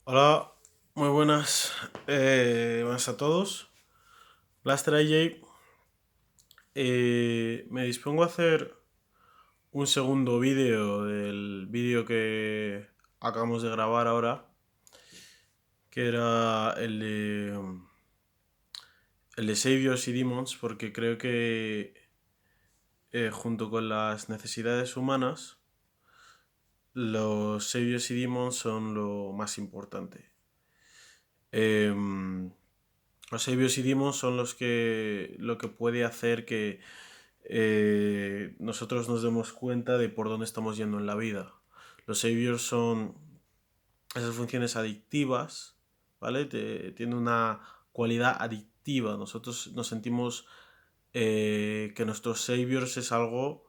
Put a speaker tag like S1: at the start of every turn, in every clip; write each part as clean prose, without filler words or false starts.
S1: Hola, muy buenas, buenas a todos. Blaster AJ, me dispongo a hacer un segundo vídeo del vídeo que acabamos de grabar ahora, que era el de Saviors y Demons, porque creo que junto con las necesidades humanas, los Saviors y Demons son lo más importante. Em, los Saviors y Demons son lo que puede hacer que nosotros nos demos cuenta de por dónde estamos yendo en la vida. Los saviors son esas funciones adictivas, ¿vale? Tiene una cualidad adictiva. Nosotros nos sentimos que nuestros saviors es algo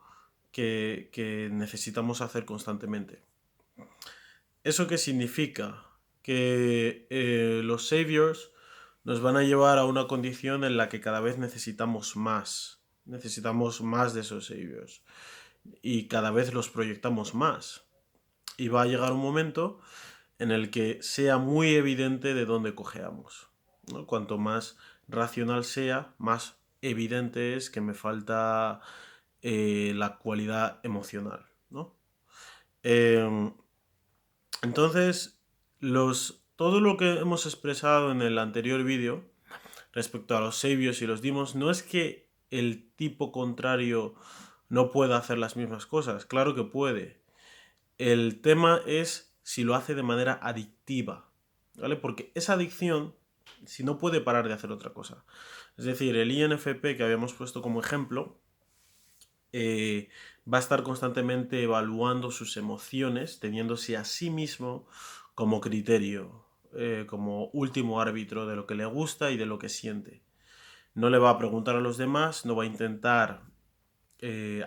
S1: que necesitamos hacer constantemente. ¿Eso qué significa? Que los saviors nos van a llevar a una condición en la que cada vez necesitamos más. Necesitamos más de esos saviors. Y cada vez los proyectamos más. Y va a llegar un momento en el que sea muy evidente de dónde cojeamos, ¿no? Cuanto más racional sea, más evidente es que me falta la cualidad emocional, ¿no? Eh, entonces, todo lo que hemos expresado en el anterior vídeo respecto a los saviors y los demons no es que el tipo contrario no pueda hacer las mismas cosas, claro que puede. El tema es si lo hace de manera adictiva, ¿vale? Porque esa adicción, si no puede parar de hacer otra cosa. Es decir, el INFP que habíamos puesto como ejemplo, eh, va a estar constantemente evaluando sus emociones, teniéndose a sí mismo como criterio, como último árbitro de lo que le gusta y de lo que siente. No le va a preguntar a los demás, no va a intentar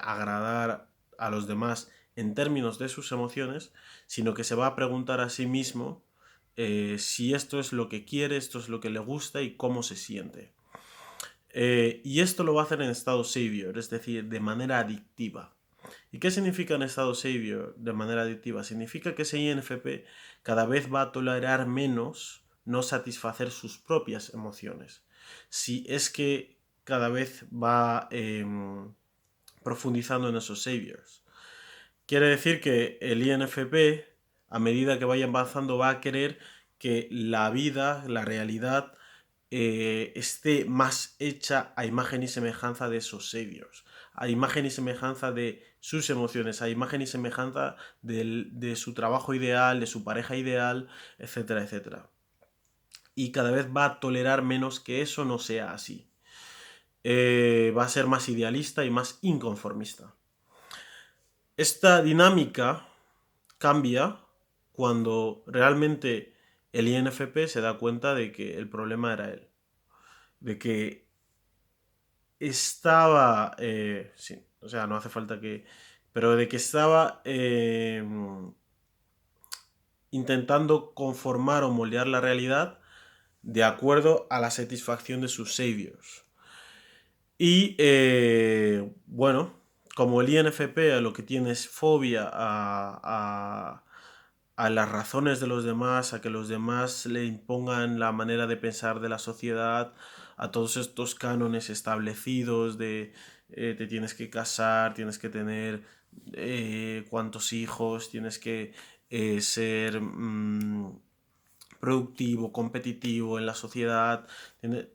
S1: agradar a los demás en términos de sus emociones, sino que se va a preguntar a sí mismo si esto es lo que quiere, esto es lo que le gusta y cómo se siente. Y esto lo va a hacer en estado savior, es decir, de manera adictiva. ¿Y qué significa en estado savior de manera adictiva? Significa que ese INFP cada vez va a tolerar menos no satisfacer sus propias emociones. Si es que cada vez va profundizando en esos saviors. Quiere decir que el INFP, a medida que vaya avanzando, va a querer que la vida, la realidad, esté más hecha a imagen y semejanza de esos saviors, a imagen y semejanza de sus emociones, a imagen y semejanza de su trabajo ideal, de su pareja ideal, etcétera, etcétera. Y cada vez va a tolerar menos que eso no sea así. Va a ser más idealista y más inconformista. Esta dinámica cambia cuando realmente el INFP se da cuenta de que el problema era él. De que estaba... sí, o sea, no hace falta que... Pero de que estaba intentando conformar o moldear la realidad de acuerdo a la satisfacción de sus saviors. Y bueno, como el INFP a lo que tiene es fobia a las razones de los demás, a que los demás le impongan la manera de pensar de la sociedad, a todos estos cánones establecidos de te tienes que casar, tienes que tener cuántos hijos, tienes que ser productivo, competitivo en la sociedad,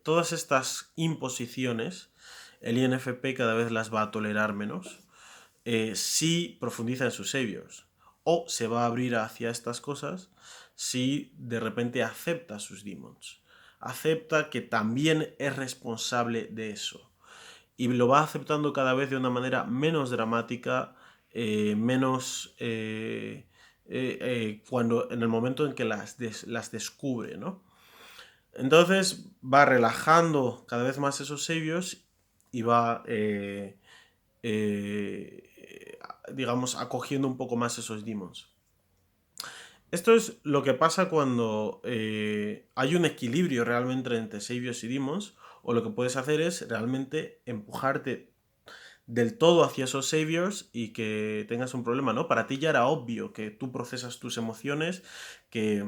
S1: todas estas imposiciones, el INFP cada vez las va a tolerar menos si profundiza en sus saviors. O se va a abrir hacia estas cosas si de repente acepta sus demons. Acepta que también es responsable de eso. Y lo va aceptando cada vez de una manera menos dramática, menos... cuando en el momento en que las descubre, ¿no? Entonces va relajando cada vez más esos saviors y va digamos, acogiendo un poco más esos demons. Esto es lo que pasa cuando hay un equilibrio realmente entre saviors y demons, o lo que puedes hacer es realmente empujarte del todo hacia esos saviors y que tengas un problema, ¿no? Para ti ya era obvio que tú procesas tus emociones, que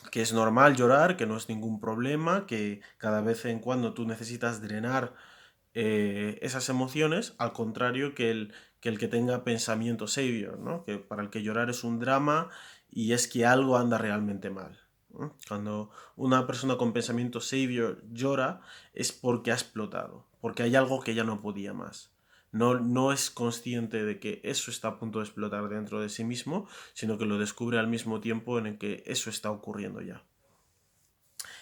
S1: que es normal llorar, que no es ningún problema, que cada vez en cuando tú necesitas drenar esas emociones, al contrario que el que tenga pensamiento savior, ¿no? Que para el que llorar es un drama y es que algo anda realmente mal, ¿no? Cuando una persona con pensamiento savior llora es porque ha explotado, porque hay algo que ya no podía más. No, no es consciente de que eso está a punto de explotar dentro de sí mismo, sino que lo descubre al mismo tiempo en el que eso está ocurriendo ya.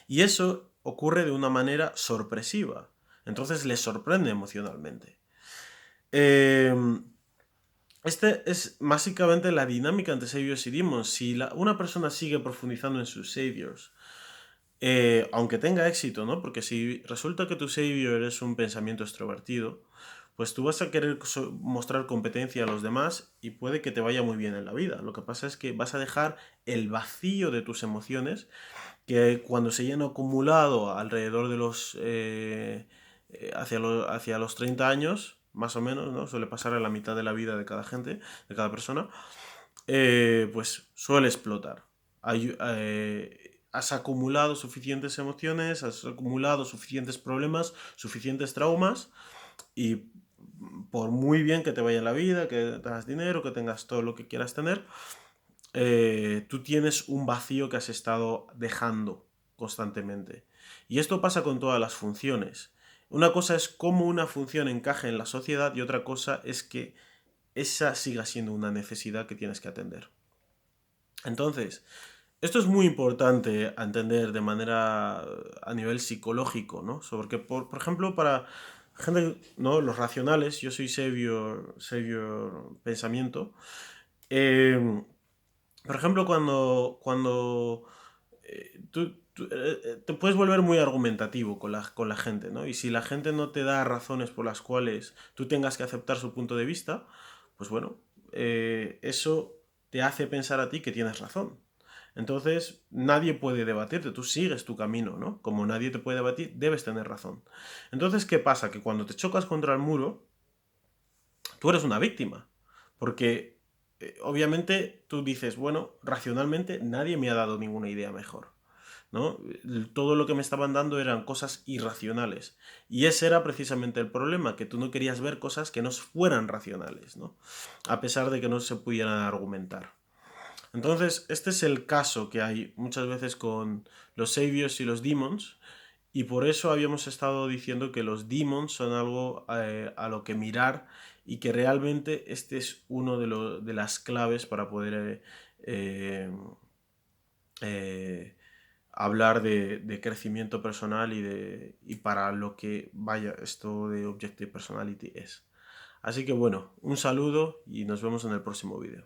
S1: Y eso ocurre de una manera sorpresiva. Entonces le sorprende emocionalmente. Eh, este es básicamente la dinámica entre Saviors y Demons. Si una persona sigue profundizando en sus Saviors, aunque tenga éxito, ¿no? Porque si resulta que tu Savior es un pensamiento extrovertido, pues tú vas a querer mostrar competencia a los demás y puede que te vaya muy bien en la vida. Lo que pasa es que vas a dejar el vacío de tus emociones que cuando se llena acumulado alrededor de hacia los 30 años, más o menos, ¿no? Suele pasar a la mitad de la vida de cada gente, de cada persona, pues suele explotar. Has acumulado suficientes emociones, has acumulado suficientes problemas, suficientes traumas, y por muy bien que te vaya en la vida, que tengas dinero, que tengas todo lo que quieras tener, tú tienes un vacío que has estado dejando constantemente. Y esto pasa con todas las funciones. Una cosa es cómo una función encaja en la sociedad y otra cosa es que esa siga siendo una necesidad que tienes que atender. Entonces, esto es muy importante a entender de manera a nivel psicológico, ¿no? Sobre que, por ejemplo, para gente, ¿no? Los racionales, yo soy savior pensamiento. eh, por ejemplo, cuando te puedes volver muy argumentativo con la gente, ¿no? Y si la gente no te da razones por las cuales tú tengas que aceptar su punto de vista, pues bueno, eso te hace pensar a ti que tienes razón. Entonces, nadie puede debatirte, tú sigues tu camino, ¿no? Como nadie te puede debatir, debes tener razón. Entonces, ¿qué pasa? Que cuando te chocas contra el muro, tú eres una víctima. Porque obviamente tú dices, bueno, racionalmente nadie me ha dado ninguna idea mejor, ¿no? Todo lo que me estaban dando eran cosas irracionales. Y ese era precisamente el problema, que tú no querías ver cosas que no fueran racionales, ¿no? A pesar de que no se pudieran argumentar. Entonces, este es el caso que hay muchas veces con los saviors y los demons, y por eso habíamos estado diciendo que los demons son algo a lo que mirar y que realmente este es uno de las claves para poder eh, eh, hablar de crecimiento personal y para lo que vaya esto de Objective Personality es. Así que bueno, un saludo y nos vemos en el próximo vídeo.